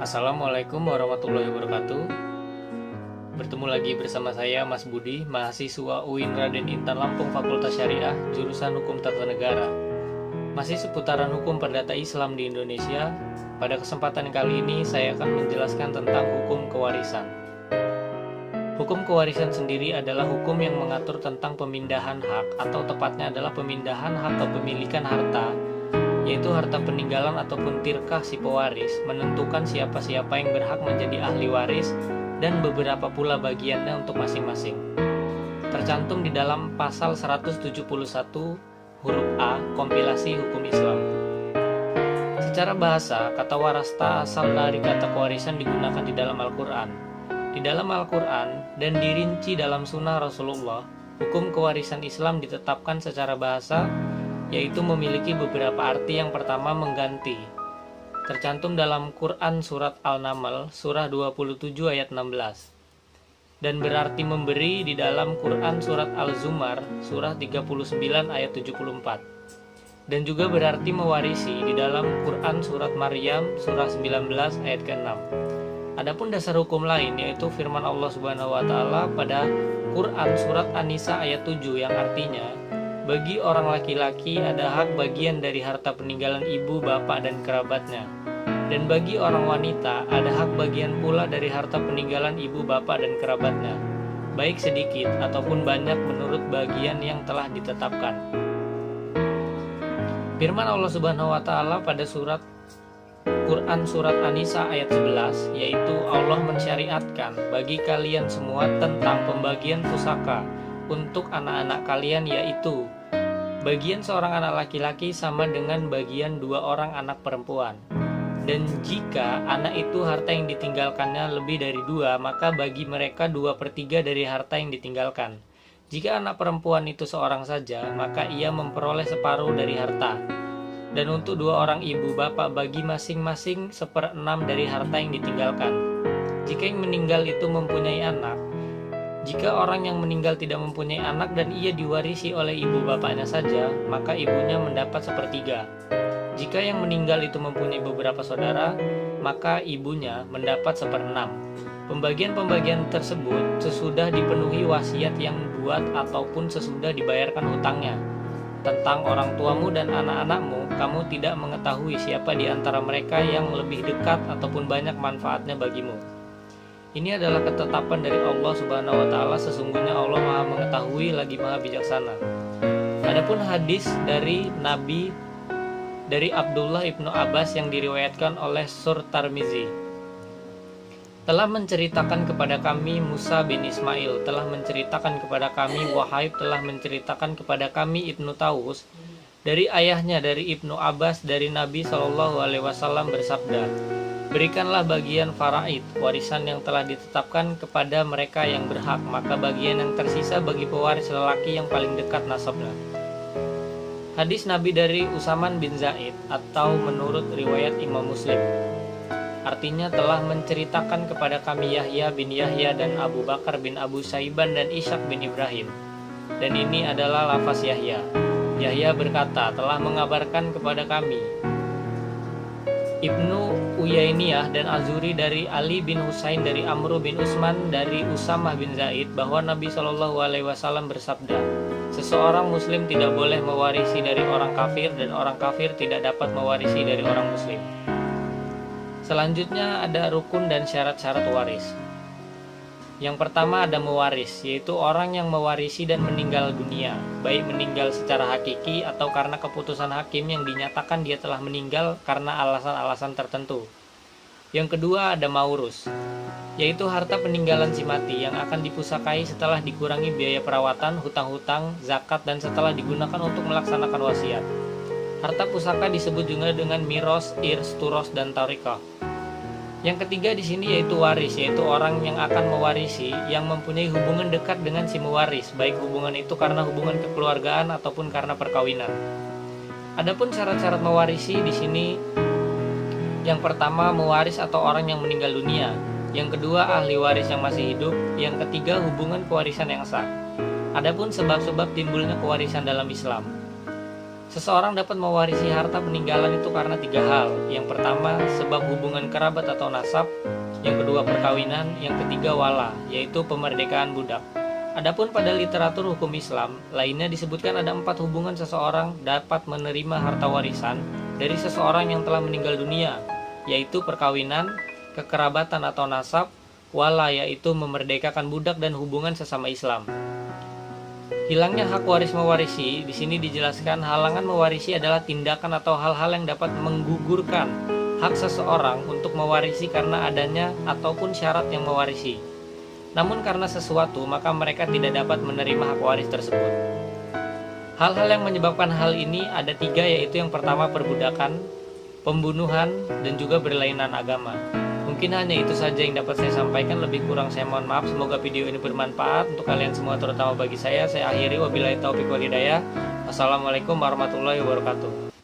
Assalamualaikum warahmatullahi wabarakatuh. Bertemu lagi bersama saya Mas Budi, mahasiswa UIN Raden Intan Lampung Fakultas Syariah, jurusan Hukum Tata Negara. Masih seputaran hukum perdata Islam di Indonesia. Pada kesempatan kali ini saya akan menjelaskan tentang hukum kewarisan. Hukum kewarisan sendiri adalah hukum yang mengatur tentang pemindahan hak, atau tepatnya adalah pemindahan hak kepemilikan harta, yaitu harta peninggalan ataupun tirkah si pewaris, menentukan siapa-siapa yang berhak menjadi ahli waris dan beberapa pula bagiannya untuk masing-masing. Tercantum di dalam pasal 171 huruf A kompilasi hukum Islam. Secara bahasa, kata warasta asal dari kata kewarisan digunakan di dalam Al-Quran. Di dalam Al-Quran dan dirinci dalam sunnah Rasulullah, hukum kewarisan Islam ditetapkan secara bahasa, yaitu memiliki beberapa arti. Yang pertama, mengganti. Tercantum dalam Quran surat Al-Naml surah 27 ayat 16. Dan berarti memberi di dalam Quran surat Al-Zumar surah 39 ayat 74. Dan juga berarti mewarisi di dalam Quran surat Maryam surah 19 ayat ke-6. Adapun dasar hukum lain, yaitu firman Allah Subhanahu wa taala pada Quran surat An-Nisa ayat 7 yang artinya, bagi orang laki-laki ada hak bagian dari harta peninggalan ibu, bapak, dan kerabatnya. Dan bagi orang wanita ada hak bagian pula dari harta peninggalan ibu, bapak, dan kerabatnya, baik sedikit ataupun banyak menurut bagian yang telah ditetapkan. Firman Allah Subhanahu wa taala pada surat Quran surat An-Nisa ayat 11, yaitu Allah mensyariatkan bagi kalian semua tentang pembagian pusaka untuk anak-anak kalian, yaitu bagian seorang anak laki-laki sama dengan bagian dua orang anak perempuan. Dan jika anak itu harta yang ditinggalkannya lebih dari dua, maka bagi mereka 2/3 dari harta yang ditinggalkan. Jika anak perempuan itu seorang saja, maka ia memperoleh separuh dari harta. Dan untuk dua orang ibu bapak, bagi masing-masing 1/6 dari harta yang ditinggalkan. Jika yang meninggal itu mempunyai anak, jika orang yang meninggal tidak mempunyai anak dan ia diwarisi oleh ibu bapaknya saja, maka ibunya mendapat 1/3. Jika yang meninggal itu mempunyai beberapa saudara, maka ibunya mendapat 1/6. Pembagian-pembagian tersebut sesudah dipenuhi wasiat yang dibuat ataupun sesudah dibayarkan hutangnya. Tentang orang tuamu dan anak-anakmu, kamu tidak mengetahui siapa di antara mereka yang lebih dekat ataupun banyak manfaatnya bagimu. Ini adalah ketetapan dari Allah Subhanahu wa taala, sesungguhnya Allah Maha mengetahui lagi Maha bijaksana. Adapun hadis dari Nabi dari Abdullah ibnu Abbas yang diriwayatkan oleh Sur Tirmizi, telah menceritakan kepada kami Musa bin Ismail, telah menceritakan kepada kami Wahib, telah menceritakan kepada kami Ibnu Tawus dari ayahnya dari Ibnu Abbas dari Nabi SAW bersabda, berikanlah bagian faraid, warisan yang telah ditetapkan kepada mereka yang berhak, maka bagian yang tersisa bagi pewaris lelaki yang paling dekat nasabnya. Hadis Nabi dari Usaman bin Zaid atau menurut riwayat Imam Muslim, artinya telah menceritakan kepada kami Yahya bin Yahya dan Abu Bakar bin Abu Saiban dan Ishaq bin Ibrahim. Dan ini adalah lafaz Yahya. Yahya berkata, telah mengabarkan kepada kami Ibnu Uyainiyah dan Azuri dari Ali bin Husain dari Amru bin Utsman dari Usamah bin Zaid bahwa Nabi SAW bersabda, seseorang muslim tidak boleh mewarisi dari orang kafir dan orang kafir tidak dapat mewarisi dari orang muslim. Selanjutnya ada rukun dan syarat-syarat waris. Yang pertama ada mewaris, yaitu orang yang mewarisi dan meninggal dunia, baik meninggal secara hakiki atau karena keputusan hakim yang dinyatakan dia telah meninggal karena alasan-alasan tertentu. Yang kedua ada maurus, yaitu harta peninggalan si mati yang akan dipusakai setelah dikurangi biaya perawatan, hutang-hutang, zakat, dan setelah digunakan untuk melaksanakan wasiat. Harta pusaka disebut juga dengan miros, irs, turos, dan tarikah. Yang ketiga di sini yaitu waris, yaitu orang yang akan mewarisi yang mempunyai hubungan dekat dengan si mewaris, baik hubungan itu karena hubungan kekeluargaan ataupun karena perkawinan. Adapun syarat-syarat mewarisi di sini, yang pertama mewaris atau orang yang meninggal dunia, yang kedua ahli waris yang masih hidup, yang ketiga hubungan kewarisan yang sah. Adapun sebab-sebab timbulnya kewarisan dalam Islam. Seseorang dapat mewarisi harta peninggalan itu karena 3 hal. Yang pertama, sebab hubungan kerabat atau nasab. Yang kedua, perkawinan. Yang ketiga, wala, yaitu pemerdekaan budak. Adapun pada literatur hukum Islam, lainnya disebutkan ada 4 hubungan seseorang dapat menerima harta warisan dari seseorang yang telah meninggal dunia, yaitu perkawinan, kekerabatan atau nasab, wala yaitu memerdekakan budak, dan hubungan sesama Islam. Hilangnya hak waris mewarisi, di sini dijelaskan halangan mewarisi adalah tindakan atau hal-hal yang dapat menggugurkan hak seseorang untuk mewarisi karena adanya ataupun syarat yang mewarisi. Namun karena sesuatu, maka mereka tidak dapat menerima hak waris tersebut. Hal-hal yang menyebabkan hal ini ada 3, yaitu yang pertama perbudakan, pembunuhan, dan juga berlainan agama. Mungkin hanya itu saja yang dapat saya sampaikan, lebih kurang saya mohon maaf. Semoga video ini bermanfaat untuk kalian semua, terutama bagi saya. Saya akhiri, wabillahi taufiq wal hidayah. Wassalamualaikum warahmatullahi wabarakatuh.